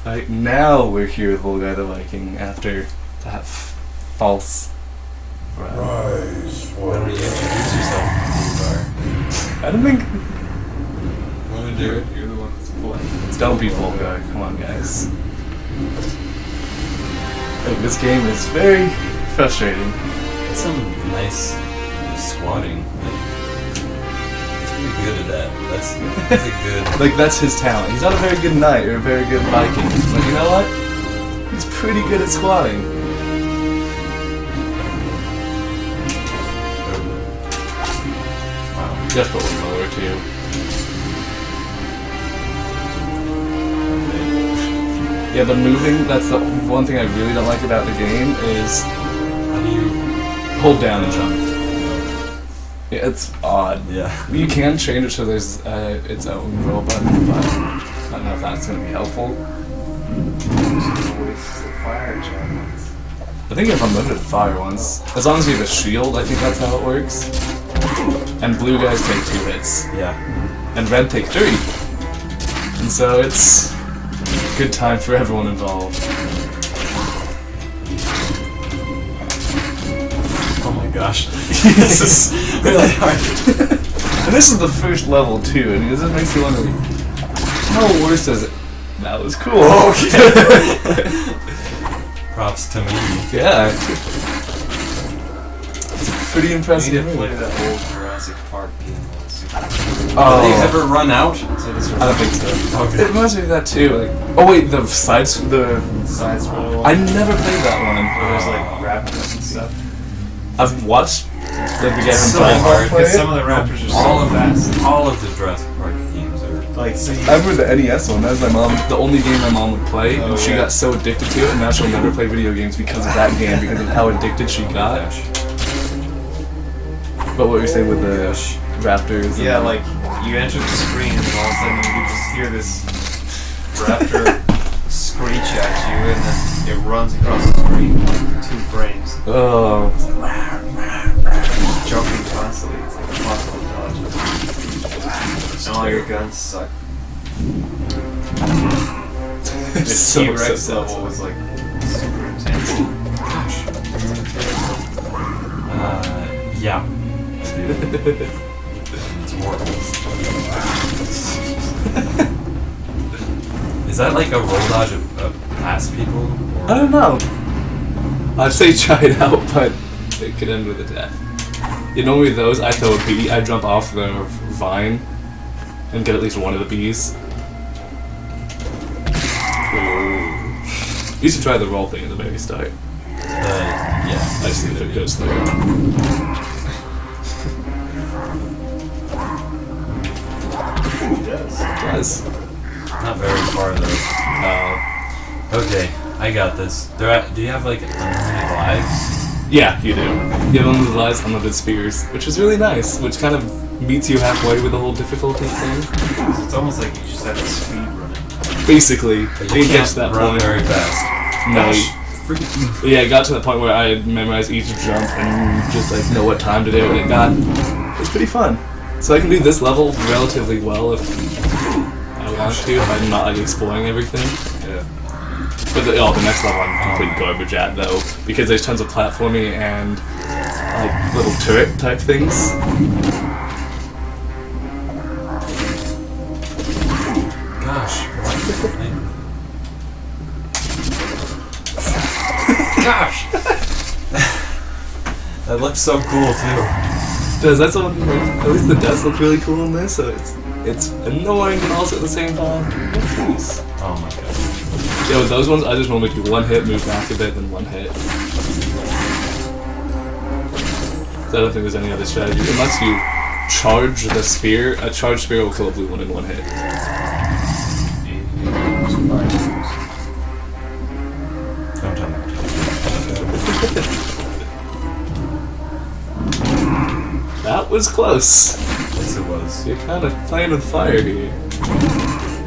Right now we're here with Volgarr the Viking after that false run. Rise. Why don't you introduce yourself, Volgarr? I don't think... Want to do it? You're the one that's playing. Don't be Volgarr, come on guys. Like, this game is very frustrating. It's some nice squatting. He's pretty good at that. That's a good... Like, that's his talent. He's not a very good knight or a very good Viking. But you know what? He's pretty good at squatting. Wow. Just put one lower too. Yeah, the moving, that's the one thing I really don't like about the game is How do you... hold down and jump. Yeah, it's odd. Yeah. You can change it so there's its own roll button, but I don't know if that's going to be helpful. I think you have unlimited fire ones. As long as you have a shield, I think that's how it works. And blue guys take 2 hits. Yeah. And red take 3. And so it's a good time for everyone involved. Oh my gosh. This is really hard. And this is the first level too, and this makes you wonder, how worse does it? That was cool. Okay. Props to me. Yeah. It's pretty impressive. You need to play that old Jurassic Park game on Super Nintendo. Oh, Do they ever run out? I don't think so. Okay. It reminds me of that too. Like, oh wait, the side Side scroll. I never played that one. Where there's like raptors and stuff. I've watched the beginning so play hard, play Because it. some of the raptors are so All of fast. all of the Jurassic Park games are... Like, so you, I remember the NES one. That was my mom. The only game my mom would play, Oh, and she yeah. got so addicted to it, and now she'll never play video games because of that game, because of how addicted she got. But what were you saying with the raptors? yeah, and like, you enter the screen and all of a sudden you just hear this raptor screech at you and then it runs across the screen in like 2 frames. oh, Just jumping constantly. It's like impossible to dodge. And all your guns suck. The it's so T-Rex so level was like super intense. Yeah. It's horrible. Is that like a roll dodge of past people? I don't know. I'd say try it out, but it could end with a death. You know, with those, I throw a bee, I jump off the vine and get at least one of the bees. You should try the roll thing at the very start. Yeah. I see if it goes through. It does. It does. Not very far though. Okay, I got this. Do you have like unlimited lives? Yeah, you do. You have unlimited lives, unlimited spears, which is really nice, which kind of meets you halfway with the whole difficulty thing. It's almost like you just have to speed run it. Basically, But it you gets can't to that run point. very fast. No, Freaking. yeah, it got to the point where I had memorized each jump and just like know what time to do, and it was pretty fun. So I can do this level relatively well if I want to, if I'm not like exploring everything. Yeah. But the next level I'm complete garbage at though, because there's tons of platforming and like little turret type things. Gosh. Gosh. That looks so cool too. Does that sound like, at least the deaths look really cool in this, so it's annoying and also at the same time. Nice. Oh my god. Yeah, with those ones I just normally do one hit, move back a bit, then one hit. So I don't think there's any other strategy. Unless you charge the spear, a charged spear will kill a blue one in one hit. Don't tell me. That was close. Yes, it was. You're kind of playing with fire here.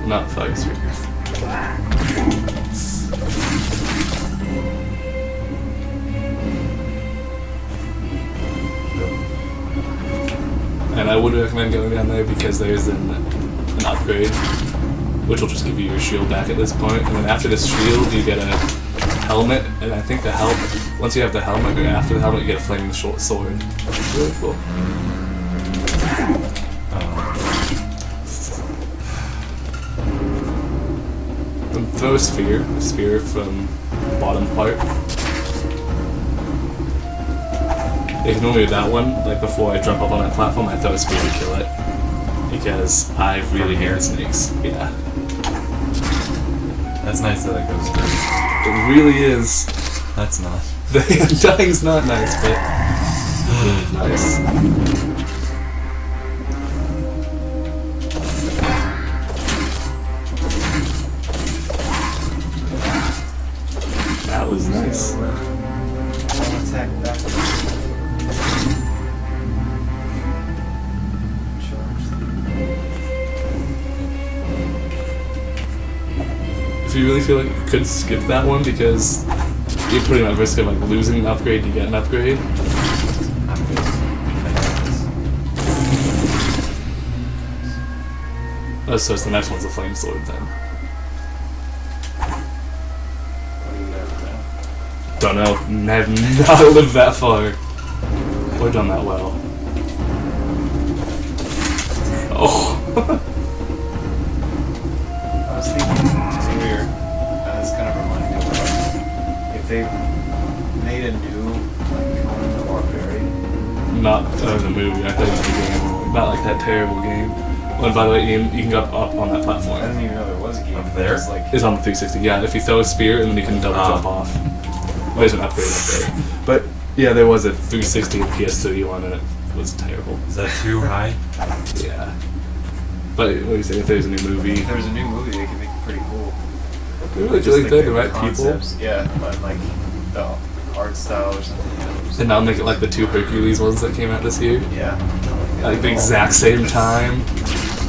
Not fire spears. And I would recommend going down there because there's an upgrade. which will just give you your shield back at this point. And then after this shield, you get a helmet, and I think the helmet, once you have the helmet, or after the helmet, you get a flaming short sword. It's really cool. Then throw a spear from the bottom part. If normally that one, like before I jump up on that platform, I throw a spear to kill it. Because I really hate snakes. Yeah. That's nice that it goes through. It really is. That's not. The dying's not nice, but nice. That was nice. I'll attack that. If you really feel like you could skip that one because you're putting at risk of like losing an upgrade to get an upgrade. I'm good. Oh, so the next one's a flame sword then. Don't know. I've not lived that far. Or done that well. Oh. I was thinking earlier, this kind of reminded me of if they made a new Conan the Barbarian. Not the movie, I thought it was the game. Not like that terrible game. Oh, and by the way, Ian, you can go up on that I platform. didn't even know there was a game. Up there? It's like, It's on the 360, yeah. If you throw a spear and then you can double jump off. There's an upgrade up there. But yeah, there was a 360 and PS3 one and it was terrible. Is that too high? Yeah. But what do you say, if there's a new movie? if there was a new movie, they could make it pretty cool. They really Just feel like they're the right concepts. people. Yeah, but like the art style or something. And now make it like the two Hercules ones that came out this year. Yeah. Like the exact same time.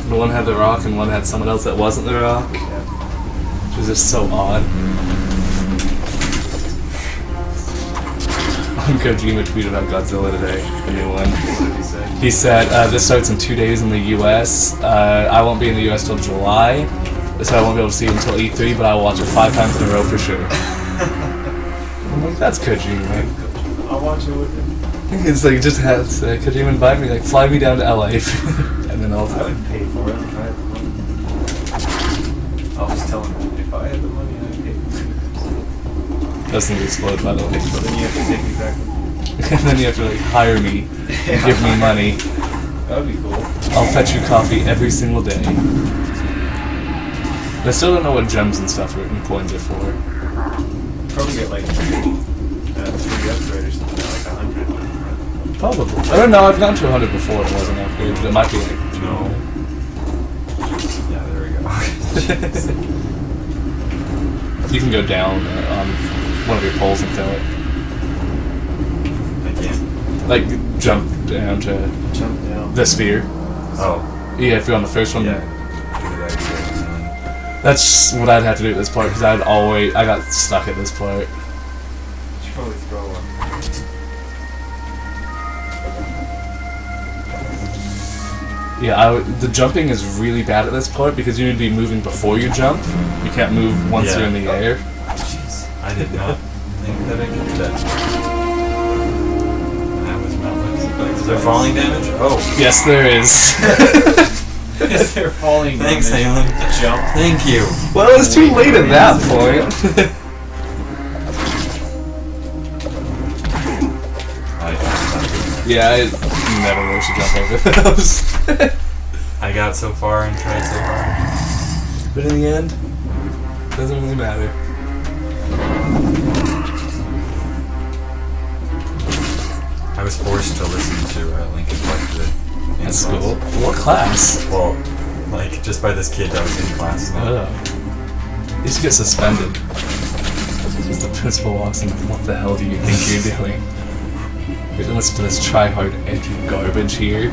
The one had The Rock and one had someone else that wasn't The Rock. Yeah. Which was just so odd. Kojima tweeted about Godzilla today, the new one. What did he say? He said, this starts in 2 days in the US. I won't be in the US till July, so I won't be able to see it until E3, but I will watch it 5 times in a row for sure. I'm like, that's Kojima. I'll watch it with him. It's like, just has Kojima invite me, like, fly me down to LA, and then I'll... I would pay for it if I had the money. I'll just tell him if I had the money, I'd pay for it. Doesn't explode, by the way. But then you have to take me back with you. And then you have to, like, hire me, and give me money. That would be cool. I'll fetch you coffee every single day. I still don't know what gems and stuff and coins are for. Probably get like 3 upgrade or something, like 100. Probably. I don't know, I've gotten to 100 before it wasn't an upgrade, but it might be like... No. Yeah, there we go. You can go down on one of your poles and throw it. I can't. Like, jump down to Jump down. the sphere. Oh. Yeah, if you're on the first one. Yeah. That's what I'd have to do at this part, because I got stuck at this part. You should probably throw one. Yeah, the jumping is really bad at this part, because you need to be moving before you jump. You can't move once Yeah. you're in the air. Jeez. I did not think that I could do that. That was melted. Is there falling damage? Oh. Yes, there is. Is there falling Thanks, damage? Alan. Jump. Thank you. Well, it's too late at that point. Yeah, I never wish to jump over those. I got so far and tried so hard. But in the end, it doesn't really matter. I was forced to listen to Linkin Park today. in That's class. cool. What class? Well, like, just by this kid that was in class. Oh. You should get suspended. Just the principal walks in, what the hell do you think you're doing? You're gonna listen to this try-hard edgy garbage here.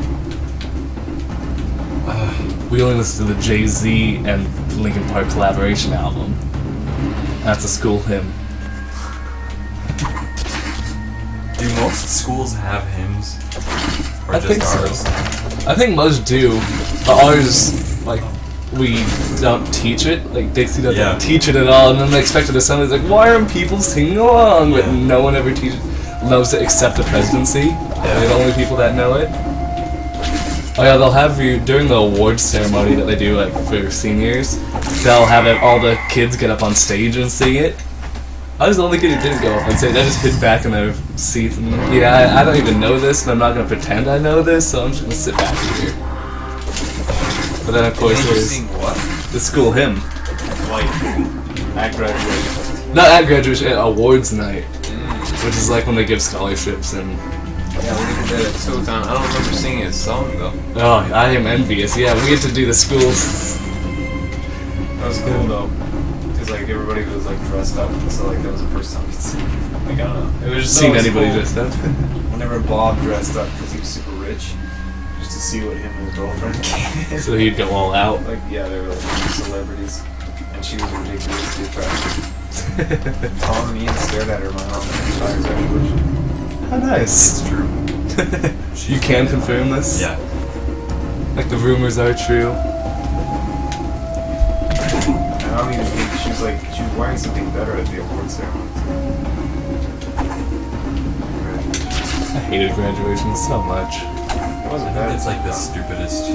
We only listen to the Jay-Z and Linkin Park collaboration album. That's a school hymn. Do most schools have hymns? Or I just think so. ours? I think most do, but ours, like, we don't teach it. Like Dixie doesn't Yeah. teach it at all, and then they expect it to sound like, why aren't people singing along? But Yeah. no one ever knows it except the presidency. They're the only people that know it. Oh yeah, they'll have you during the awards ceremony that they do like for seniors. They'll have all the kids get up on stage and sing it. I was the only kid who didn't go up on stage. I just hid back in their seats and yeah, I don't even know this, and I'm not gonna pretend I know this, so I'm just gonna sit back here. But then of course there's Sing what? the school hymn. Like at graduation. Not at graduation, at awards night, which is like when they give scholarships and. Yeah, we did that at Sotown. I don't remember singing a song though. Oh, I am envious. Yeah, we get to do the schools. That was cool though, because like everybody was like dressed up, so like that was the first time we'd seen. Like I don't know, it was just Seen always anybody cool dressed up? whenever Bob dressed up because he was super rich, just to see what him and his girlfriend came. So he'd go all out. Like yeah, they were like celebrities, and she was ridiculously attractive. Tom and Ian stared at her my whole entire graduation. How nice. It's true. You can confirm this? Yeah. Like the rumors are true. I don't even think she was wearing something better at the award ceremony. I hated graduation so much. It wasn't I bad. think it's like the stupidest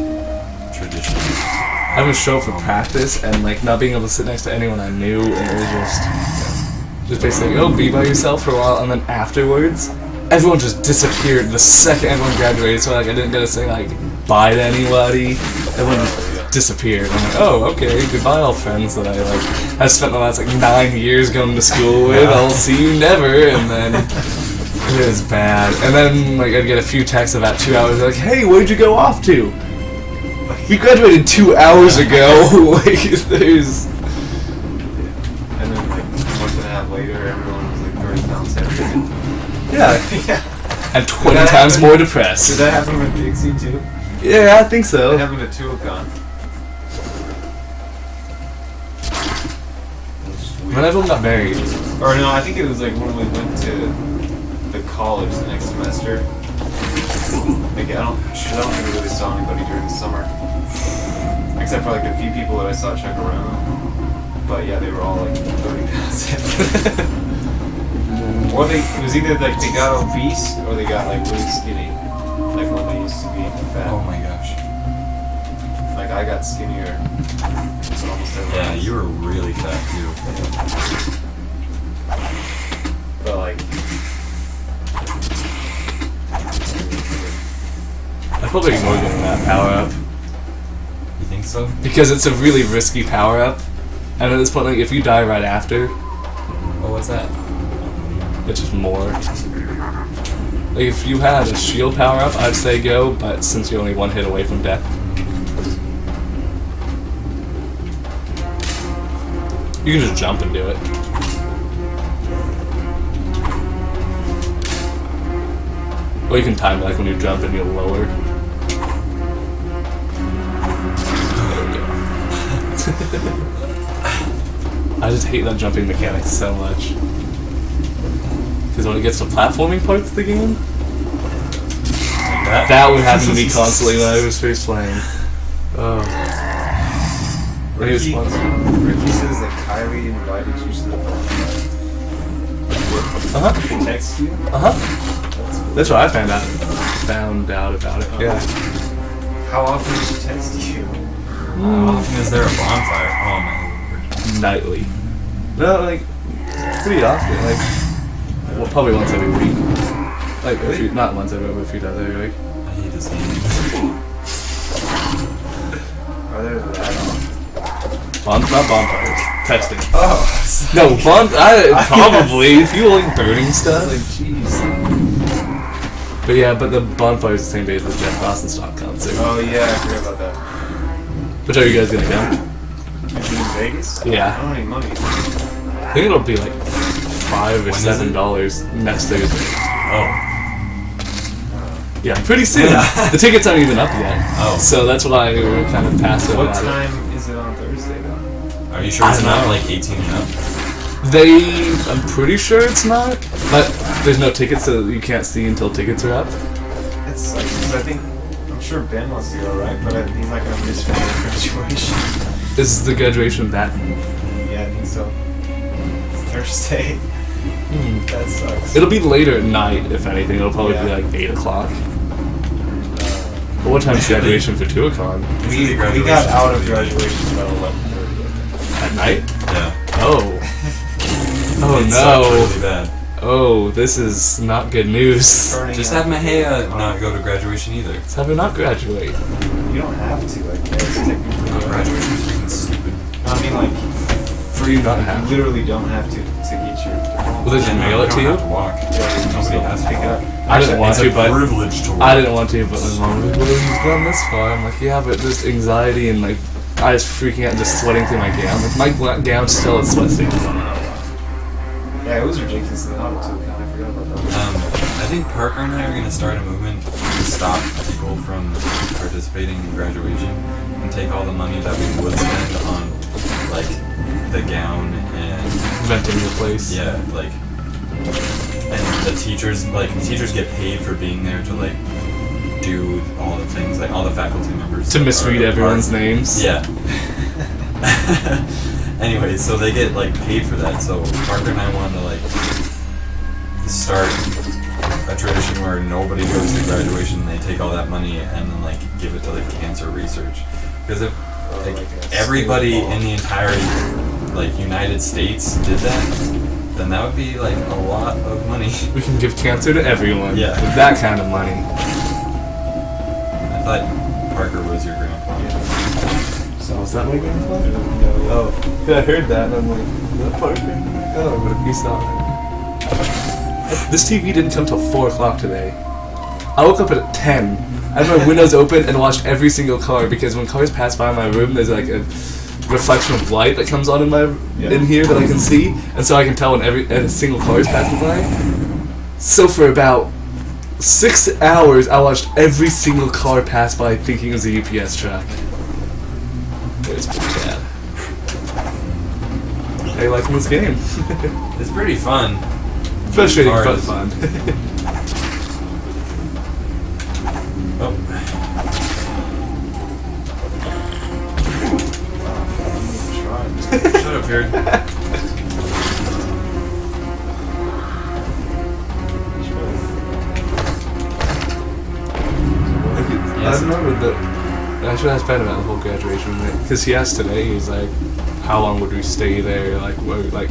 tradition. Having to show up for practice and like not being able to sit next to anyone I knew, and it was just basically be by yourself for a while, and then afterwards, everyone just disappeared the second everyone graduated. So like I didn't get to say like bye to anybody. Everyone just disappeared. I'm like, oh okay, goodbye all friends that I like have spent the last like 9 years going to school with. I'll see you never, and then. It was bad. And then like I'd get a few texts about 2 hours like, hey, where'd you go off to? You graduated 2 hours ago. Like there's And then like a month and a half later, everyone was like very downstairs. yeah. Yeah. And 20 that times happen? more Did depressed. that happen with Dixie too? Yeah, I think That so. happened at Tuacon. When everyone got married. Or no, I think it was like when we went to the college the next semester. Like I don't think we really saw anybody during the summer, except for like a few people that I saw check around. But yeah, they were all like 30 pounds. Or it was either like they got obese or they got like really skinny, like when they used to be fat. Oh my gosh. Like I got skinnier. But almost everyone Yeah, else. you were really fat too. But like. I probably ignored getting that power up. You think so? Because it's a really risky power up. And at this point, like if you die right after, Oh, what's that? it's just more. Like if you had a shield power up, I'd say go, but since you're only one hit away from death. You can just jump and do it. Or you can time it like when you jump and you'll lower. There we go. I just hate that jumping mechanic so much. Because when it gets to platforming parts of the game, that would happen to me constantly when I was first playing. Oh. Ricky says that Kylie invited you to the Uh-huh. text you? Uh-huh. That's what I found out about it. Yeah. How often does she text you? How often is there a bonfire? Oh my lord. Nightly. No, like, pretty often. Like, well, probably once every week. Like, a few, not once every week, a few times every week. I hate this game. Are there that? Not bonfires. Texting. Oh, No, probably. If you like burning stuff. like jeez. But yeah, but the bonfire's the same day as the Jeff Dawson stock concert. Oh yeah, I forgot about that. Which are you guys gonna go? Is it in Vegas? Yeah. I don't have any money. I think it'll be like $5 or When is $7 next Thursday. Oh. Yeah, pretty soon. The tickets aren't even up yet. Oh. So that's why we're kind of passive What about it. time is it on Thursday though? Are you sure I it's don't not know. like 18 and up? I'm pretty sure it's not, but there's no tickets, so you can't see until tickets are up. That sucks because I'm sure Ben wants to go, right? But he's not gonna miss graduation. Is the graduation that? Yeah, I think so. It's Thursday. That sucks. It'll be later at night, if anything. It'll probably be Yeah. like 8 o'clock. But what time's graduation for 2:00? We got out of graduation about 11:30. At night? Yeah. Oh. Oh It no. sucked really bad. Oh, this is not good news. Burning Just out. have Mahea not go to graduation either. Let's have her not graduate. You don't have to, I guess, technically. Graduation is freaking stupid. I mean, like, For you not you have. literally don't have to get your diploma. Will they just mail it to don't you? have to walk. Nobody has to pick it up. I didn't want It's to, a but privilege to walk. I didn't want to, but my mom was like, well, you've gone this far. I'm like, yeah, but just anxiety and like, I was freaking out, just sweating through my gown. Like, my gown still has sweat stains on it. Yeah, it was ridiculous in the auto too. I forgot about that. I think Parker and I are going to start a movement to stop people from participating in graduation and take all the money that we would spend on, like, the gown and Venting your place. yeah, like, and the teachers get paid for being there to like do all the things, like all the faculty members To misread are everyone's part- names. Yeah. Anyway, so they get like paid for that. So Parker and I want to like start a tradition where nobody goes to graduation. They take all that money and then like give it to like cancer research. Because if like everybody in the entire like United States did that, then that would be like a lot of money. We can give cancer to everyone. Yeah. With that kind of money. I thought Parker was your grandpa. So is that my grandpa? Oh. Oh. Yeah, I heard that and I'm like, is that Parker? Oh, but if you saw it. This TV didn't come till 4 o'clock today. I woke up at 10. I had my windows open and watched every single car because when cars pass by my room, there's like a reflection of light that comes on in here that I can see, and so I can tell when a single car is passing by. So for about 6 hours, I watched every single car pass by thinking it was a UPS truck. It was pretty bad. How you liking this game? It's pretty fun. Frustrating Hard. but fun. Oh. Shut up, Jared. I remember that. I should ask Ben about the whole graduation because he asked today. He's like, "How long would we stay there? Like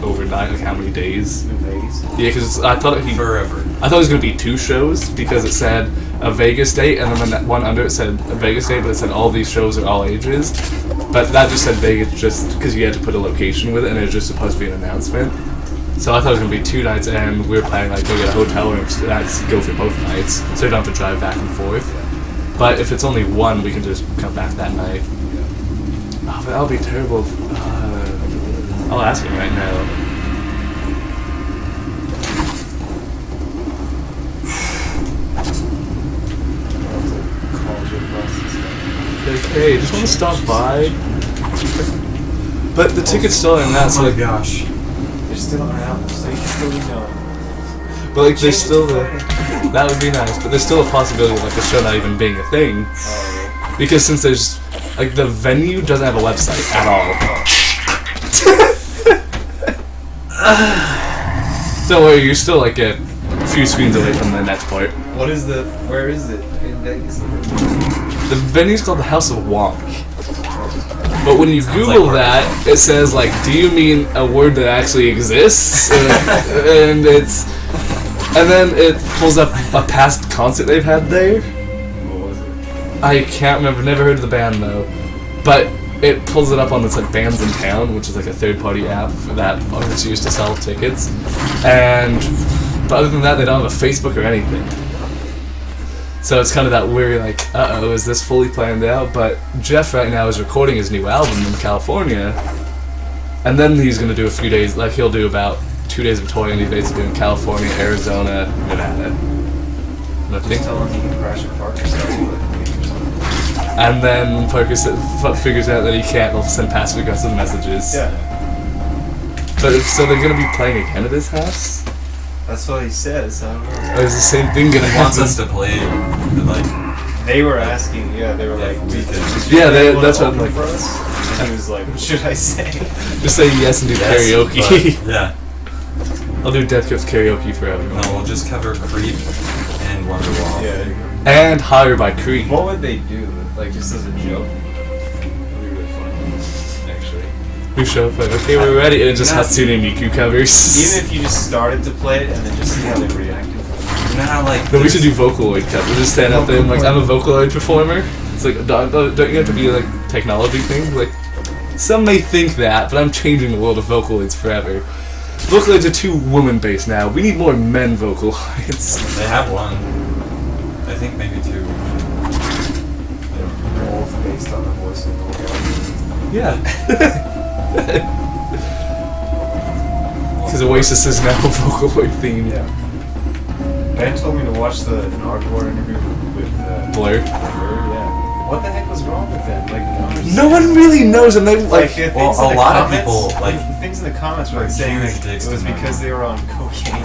overnight? Like how many days?" In Vegas. Yeah, because I thought Forever. I thought it was gonna be 2 shows because it said a Vegas date and then that one under it said a Vegas date, but it said all these shows are all ages. But that just said Vegas just because you had to put a location with it, and it was just supposed to be an announcement. So I thought it was gonna be 2 nights, and we were planning like go get a hotel room and go for both nights, so we don't have to drive back and forth. But if it's only 1, we can just come back that night. Oh, but that'll be terrible. I'll ask him right now. Like, hey, just want to stop by. But the ticket's still in that, so like, gosh. They're still around, so you can still be known. but like, there's still the. That would be nice, but there's still a possibility of like the show not even being a thing, because since there's like the venue doesn't have a website at all. Don't worry, you're still like a few screens away from the next part. What is the? Where is it in Vegas? The venue's called the House of Wonk. But when you Google like that, it says like, do you mean a word that actually exists? And then it pulls up a past concert they've had there. What was it? I can't remember, never heard of the band though. But it pulls it up on this like Bands in Town, which is like a third-party app that artists use to sell tickets. But other than that, they don't have a Facebook or anything. So it's kind of that weird, like, uh-oh, is this fully planned out? But Jeff right now is recording his new album in California, and then he's going to do a few days, like he'll do about 2 days of touring, and he's basically doing California, Arizona, Nevada. And I think, Just tell them you can crash your Parker's house with it. and then Parker figures out that he can't, he'll send passive-aggressive messages. Yeah. But so they're going to be playing again at his house? That's what he says. I don't know. Or is the same thing going to He wants happen? us to play, like, They were asking, they were like, we could. Yeah, "Do you that's what wanna I'm open like. for us?" And he was like, "What should I say?" Just say yes and do Yes, karaoke. but, yeah. I'll do Death Grips karaoke for everyone. No, we'll just cover Creep and Wonderwall. Yeah. And Higher by Creek. What would they do? Like just as a joke? That'd be really funny, actually. We show up like, okay, we're ready, and it just Hatsune Miku covers. Even if you just started to play it and then just see how they reacted. You know how like. No, we should do Vocaloid covers. Just stand up there and like, I'm a Vocaloid performer. It's like, don't you have to be like technology thing? Like, some may think that, but I'm changing the world of Vocaloids forever. Vocaloids are too woman-based now. We need more men Vocaloids. They have one. I think maybe two. Both based on the voice of Volgarr. Yeah. Because Oasis is now Vocaloid themed. Yeah. Ben told me to watch the Nardwar interview with Blur. Blur, yeah. What the heck was wrong with that? Like, No one really knows, and they like. the well, things in a the lot of comments- people, like, things in the comments were like saying huge like, dicks it was to because they were on cocaine.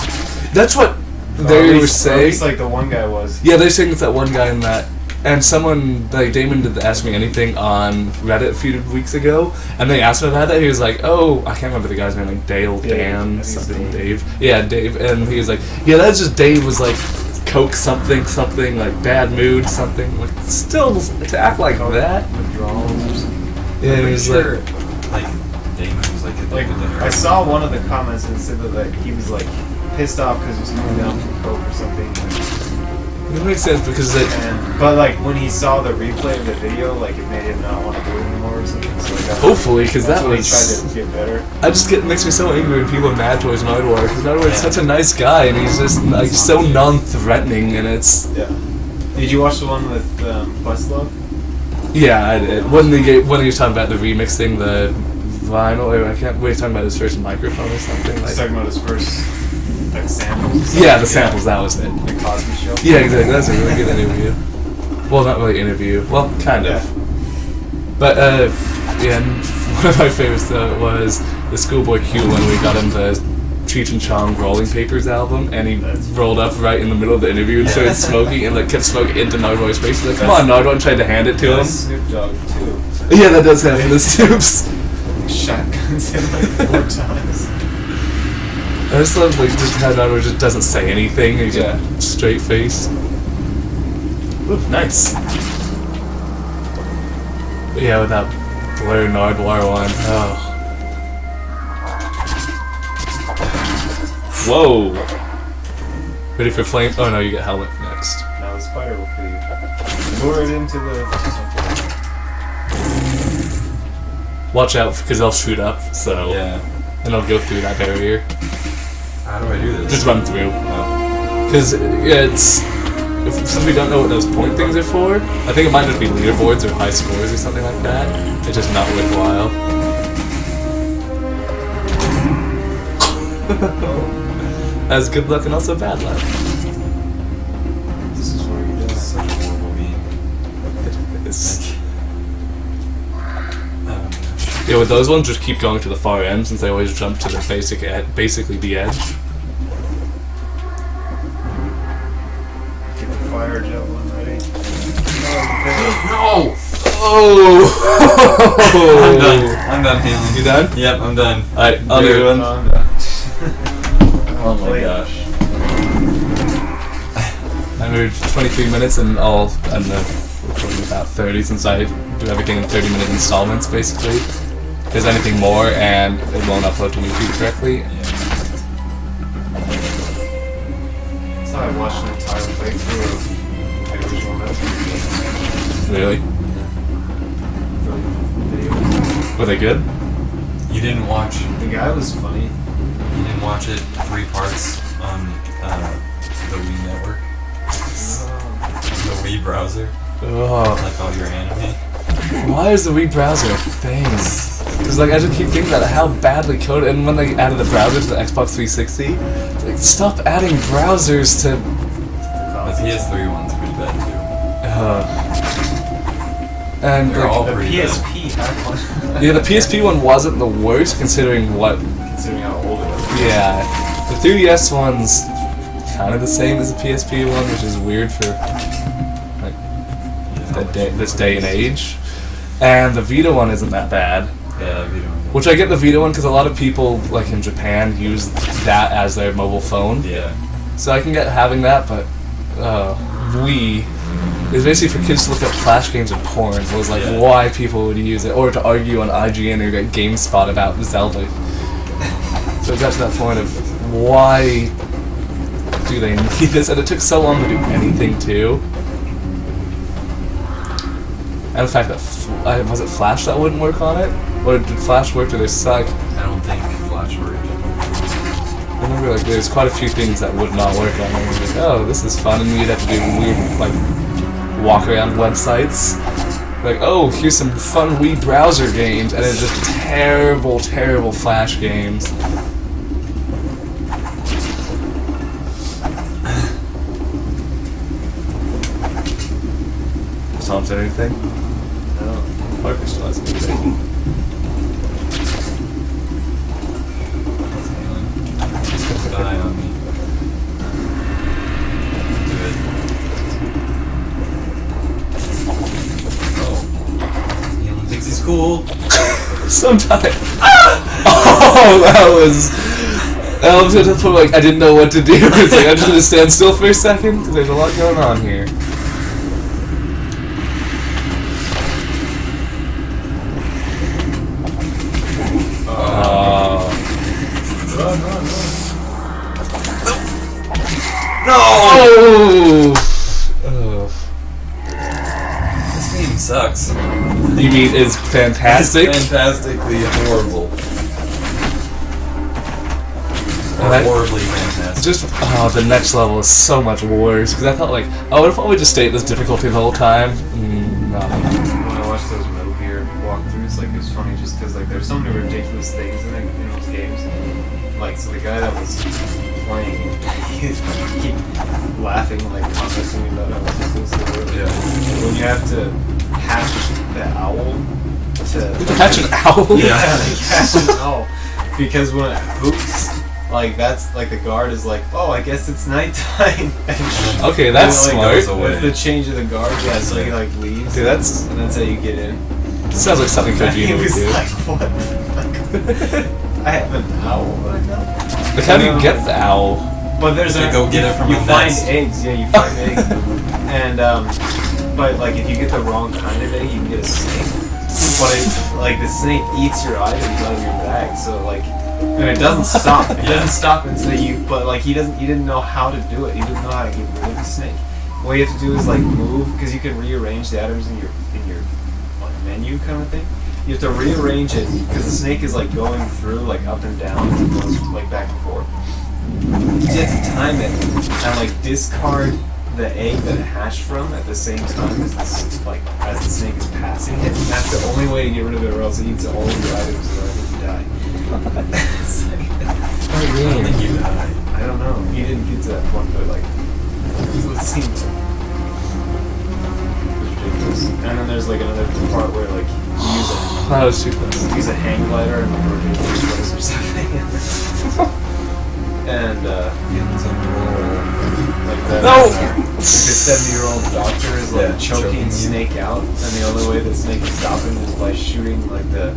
That's what Or they at were least- or at saying. least like the one guy was. Yeah, they're saying it's that one guy in that. And someone, like Damon, did Ask Me Anything on Reddit a few weeks ago, and they asked him about that. He was like, "Oh, I can't remember the guy's name, like Dale, Yeah, I Dan, think it's something, Dave. Dave." Yeah, Dave, and he was like, "Yeah, that's just Dave was like, coke something, like bad mood, something. Like still to act like that." Withdrawals or something. Yeah, he was like, like Damon was like Like, addicted to her. I saw one of the comments and it said that like, he was like pissed off because he was coming down from coke or something. it makes sense because it. But like when he saw the replay of the video, like it made him not want to do it anymore or something. So like, Hopefully, because that's that when was. he tried to get better. I just get makes me so angry when people are mad towards Nardwar because Nardwar's such a nice guy and he's just like so non-threatening and it's. Yeah. Did you watch the one with Questlove? Yeah, I did. When he was talking about the remixing the vinyl, or I can't. We were talking about his first microphone or something. He's Like, talking about his first like samples. yeah, the samples. That was it. The Cosby Show. Yeah, exactly. That's a really good interview. Well, not really interview. Well, kind of. But yeah, and one of my favorites was the Schoolboy Q when we got him the Cheech and Chong Rolling Papers album, and he rolled up right in the middle of the interview and started smoking, and like kept smoking into Nardwar's face. He's like, "Come on, Nardwar!" and tried to hand it to him. That's Snoop Dogg too. Yeah, that does happen to Stoops. Shotguns him like 4 times. I just love like just how Nardwar just doesn't say anything. He's Yeah. just straight face. Ooh, nice. But yeah, with that Blur Nardwar one. Oh. Whoa. Ready for flame? Oh no, you get helmet next. Now the spider will kill you. Lure it into the. Watch out because they'll shoot up. So Yeah. and they'll go through that barrier. How do I do this? Just run through. Oh. Because it's. Since we don't know what those point things are for, I think it might just be leaderboards or high scores or something like that. It's just not worthwhile. That's good luck and also bad luck. This is where you die. Such a horrible being. It's, Oh, gosh. yeah, with those ones, just keep going to the far end since they always jump to the basically the edge. Get the fire javelin ready. No! Oh! I'm done healing. You done? Yep, I'm done. Alright, I'll do one. Oh my gosh. I'm at 23 minutes and I'll end the recording about 30 since I do everything in 30-minute installments basically. If there's anything more and it won't upload to YouTube correctly. That's how I watched an entire playthrough of the original Metal Gear Really? video. Were they good? You didn't watch. The guy was funny. You didn't watch it 3 parts on the Wii network, the Wii browser, Oh, like all your anime. why is the Wii browser a thing? Because like I just keep thinking about how badly coded, and when they added the browser to the Xbox 360, it's like stop adding browsers to. The PS3 one's pretty bad And They're like, all The pretty bad. PSP had one. yeah, the PSP one wasn't the worst considering what. Considering how old it was. Yeah, the 3DS one's kind of the same as the PSP one, which is weird for like this day and age. And the Vita one isn't that bad. Yeah, Vita one. Which I get the Vita one because a lot of people, like in Japan, use that as their mobile phone. Yeah. So I can get having that, but Wii is basically for kids to look up Flash games and porn. Was like why people would use it, or to argue on IGN or get GameSpot about Zelda. So it got to that point of why do they need this? And it took so long to do anything too. And the fact that was it Flash that wouldn't work on it, or did Flash work? Or they suck? I don't think Flash worked. I remember like there's quite a few things that would not work on it. And like, oh, this is fun, and you'd have to do weird like walk around websites. Like, oh, here's some fun Wii browser games, and it's just terrible, terrible Flash games. Tom said anything? No. Parker still hasn't anything. Keep an eye on me. Do it. Oh. Elon thinks he's cool. Sometimes. Oh, that was to the point like I didn't know what to do. It's like I'm just gonna stand still for a second because there's a lot going on here. No! Oh. This game sucks. You mean is fantastic? It's fantastically horrible. Or That- horribly fantastic. Just the next level is so much worse because I thought like, oh, what if I would just stay at this difficulty the whole time? No. When I watched those Metal Gear walkthroughs, like it was funny just because like there's so many ridiculous things in those games. Like so the guy that was playing, he keep laughing like commenting about how ridiculous they were. Yeah. When you have to hatch the owl to Catch an owl? yeah, like, hatch an owl because when it hoops. Like that's like the guard is like, oh, I guess it's nighttime. Okay, that's and, smart. goes away. With the change of the guard, yeah, so he like leaves. Dude, that's- and that's how you get in. Sounds like something And he Kojima would was do. like, what? I have an owl right now. Like, how do you get the owl? But there's You go get it from you a find nest. eggs. Yeah, you find eggs. And but like if you get the wrong kind of egg, you can get a snake. But like the snake eats your items out of your bag, so like. And it doesn't stop. It doesn't stop until you. But like he didn't know how to do it. He didn't know how to get rid of the snake. What you have to do is like move because you can rearrange the items in your like, menu kind of thing. You have to rearrange it because the snake is like going through like up and down as it goes like back and forth. You have to time it and like discard the egg that it hatched from at the same time as the snake is passing it. And that's the only way to get rid of it, or else it eats all of your items and I think you die. It's like, I don't think you die. I don't know. He didn't get to that point, but like, it seemed it was ridiculous. And then there's like another part where like you That was too close. use a hang glider and like rotate your place or something. And Elon's on the roll. like that. No! Like the 70-year-old doctor is like Yeah, choking choking you. Snake out, and the only way that Snake can stop him is by shooting like the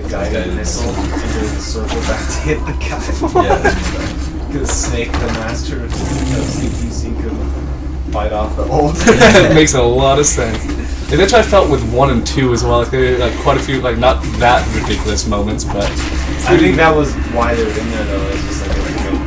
guided missile into the circle back to hit the guy. Yeah. Because Snake, the master of CTC, could fight off the old. It makes a lot of sense. And that's what I felt with 1 and 2 as well. Like there were like quite a few, like not that ridiculous moments, but I think that was why they were in there though. It's just like a good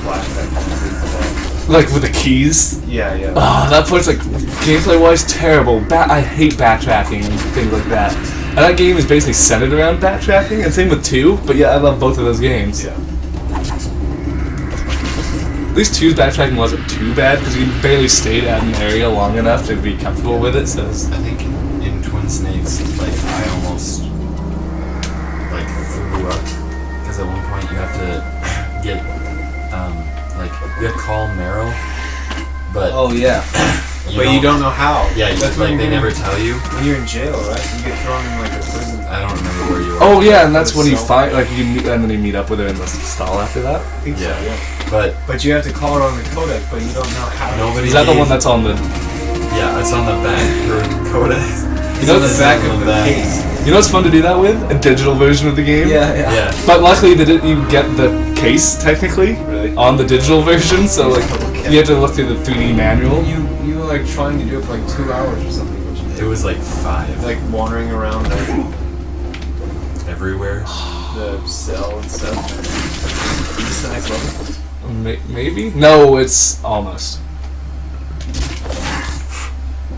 flashback. like with the keys. Yeah, yeah. Ah, that part's like gameplay wise terrible. I hate backtracking and things like that. And that game is basically centered around backtracking, and same with 2. But yeah, I love both of those games. Yeah. At least 2's backtracking wasn't too bad because you barely stayed at an area long enough to be comfortable with it. So it's- I think in Twin Snakes, like I almost like threw up because at one point you have to get like you have to call Meryl, but yeah. But you don't know how. Yeah, That's like when they you're never tell you. when you're in jail, right? You get thrown in like a prison. I don't remember where you are. Oh yeah, and that's when you So- find like you meet, and then you meet up with her in the stall after that. I think so, Yeah. yeah. But But you have to call her on the codec, but you don't know how. nobody. Is that the gave- one that's on the Yeah, it's on the back for Codex. You know, on the back of the case. You know what's fun to do that with? A digital version of the game. Yeah. But luckily, you get the case technically Really? on the digital version, so like you have to look through the 3D manual. You were like trying to do it for like 2 hours or something. It was like 5. Like wandering around Everywhere. the cell and stuff. Is this the next level? Maybe? No, it's almost.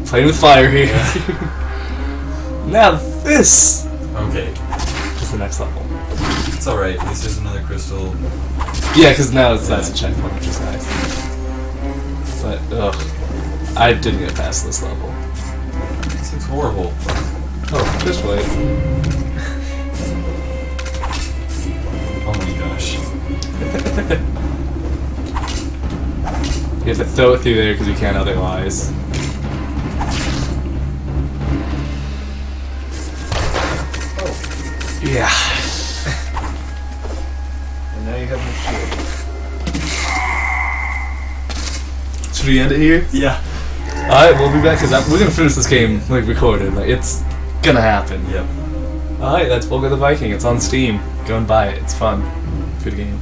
Playing with fire here. Now this Okay. is the next level. It's alright. At least there's another crystal. Yeah, because now that's a checkpoint, which is nice. But ugh, I didn't get past this level. This looks horrible. Oh, this way. Oh my gosh. You have to throw it through there because you can't otherwise. Yeah. And now you have no shield. Should we end it here? Yeah. Alright, we'll be back because we're gonna finish this game like recorded. Like, it's gonna happen. Yep. Alright, that's Volgarr the Viking. It's on Steam. Go and buy it. It's fun. Good game.